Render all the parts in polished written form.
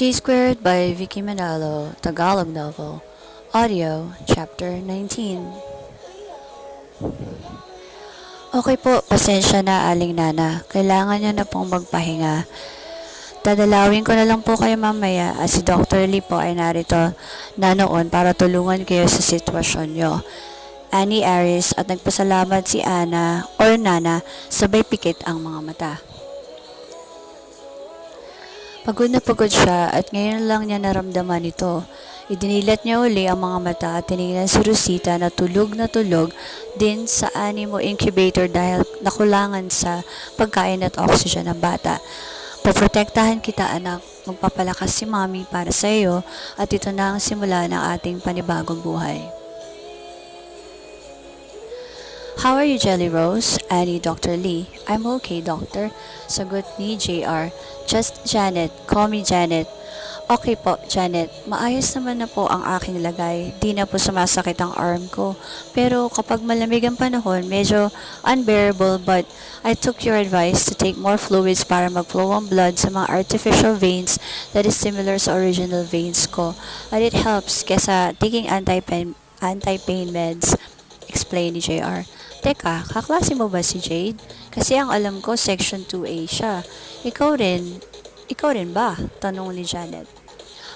G Squared by Vicky Manalo, Tagalog novel. Audio, Chapter 19. Okay po, pasensya na aling nana. Kailangan nyo na pong magpahinga. Dadalawin ko na lang po kayo mamaya at si Dr. Lee po ay narito na noon para tulungan kayo sa sitwasyon nyo. Annie Aris at nagpasalamat si Ana or Nana sabay pikit ang mga mata. Pagod na pagod siya at ngayon lang niya naramdaman ito. Idinilat niya uli ang mga mata at tinignan si Rosita na tulog din sa animo incubator dahil nakulangan sa pagkain at oxygen ng bata. Poprotektahan kita anak, magpapalakas si mami para sa iyo at ito na ang simula ng ating panibagong buhay. How are you, Jelly Rose? Ani Dr. Lee. I'm okay, doctor. Sagot ni JR. Just Janet. Call me Janet. Okay po, Janet. Maayos naman na po ang aking lagay. Di na po sumasakit ang arm ko. Pero kapag malamig ang panahon, medyo unbearable but I took your advice to take more fluids para mag-flow ang blood sa mga artificial veins that is similar sa original veins ko. And it helps kesa taking anti-pain meds, explain ni JR. Teka, kaklase mo ba si Jade? Kasi ang alam ko, Section 2A siya. Ikaw rin ba? Tanong ni Janet.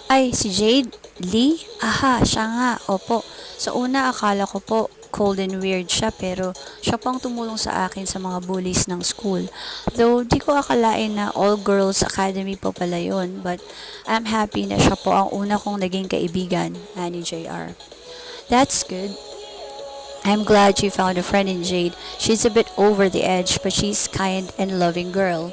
Ay, si Jade? Lee? Aha, siya nga. Opo. Sa una, akala ko po, cold and weird siya, pero siya pang tumulong sa akin sa mga bullies ng school. Though, di ko akalain na all-girls academy po pala yun, but I'm happy na siya po ang una kong naging kaibigan, ani JR. That's good. I'm glad you found a friend in Jade. She's a bit over the edge, but she's kind and loving girl.